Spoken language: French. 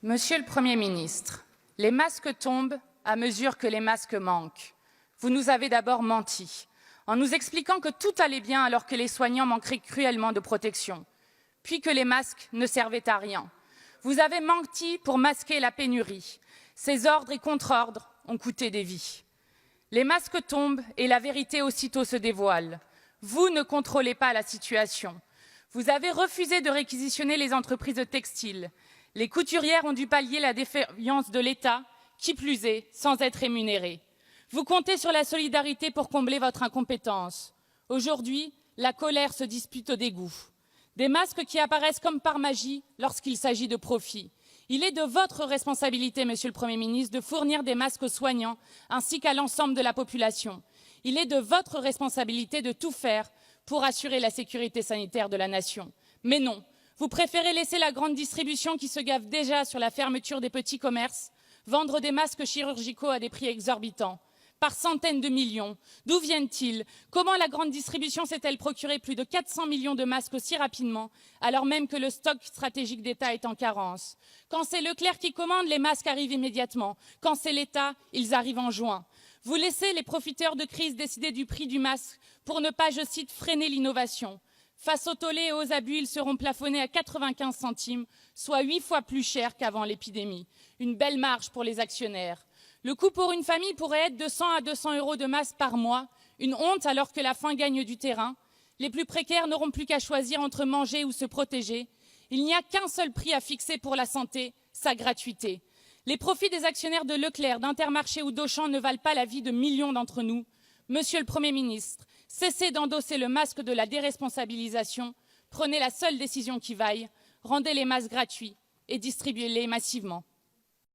Monsieur le Premier ministre, les masques tombent à mesure que les masques manquent. Vous nous avez d'abord menti, en nous expliquant que tout allait bien alors que les soignants manqueraient cruellement de protection, puis que les masques ne servaient à rien. Vous avez menti pour masquer la pénurie. Ces ordres et contre-ordres ont coûté des vies. Les masques tombent et la vérité aussitôt se dévoile. Vous ne contrôlez pas la situation. Vous avez refusé de réquisitionner les entreprises de textiles. Les couturières ont dû pallier la défaillance de l'État, qui plus est, sans être rémunérées. Vous comptez sur la solidarité pour combler votre incompétence. Aujourd'hui, la colère se dispute au dégoût. Des masques qui apparaissent comme par magie lorsqu'il s'agit de profit. Il est de votre responsabilité, Monsieur le Premier ministre, de fournir des masques aux soignants ainsi qu'à l'ensemble de la population. Il est de votre responsabilité de tout faire pour assurer la sécurité sanitaire de la nation. Mais non, vous préférez laisser la grande distribution qui se gave déjà sur la fermeture des petits commerces vendre des masques chirurgicaux à des prix exorbitants, par centaines de millions. D'où viennent-ils? Comment la grande distribution s'est-elle procuré plus de 400 millions de masques aussi rapidement, alors même que le stock stratégique d'État est en carence? Quand c'est Leclerc qui commande, les masques arrivent immédiatement. Quand c'est l'État, ils arrivent en juin. Vous laissez les profiteurs de crise décider du prix du masque pour ne pas, je cite, freiner l'innovation. Face aux tollés et aux abus, ils seront plafonnés à 95 centimes, soit 8 fois plus cher qu'avant l'épidémie. Une belle marge pour les actionnaires. Le coût pour une famille pourrait être de 100 à 200 € de masque par mois. Une honte alors que la faim gagne du terrain. Les plus précaires n'auront plus qu'à choisir entre manger ou se protéger. Il n'y a qu'un seul prix à fixer pour la santé, sa gratuité. Les profits des actionnaires de Leclerc, d'Intermarché ou d'Auchan ne valent pas la vie de millions d'entre nous. Monsieur le Premier ministre, cessez d'endosser le masque de la déresponsabilisation. Prenez la seule décision qui vaille. Rendez les masques gratuits et distribuez-les massivement.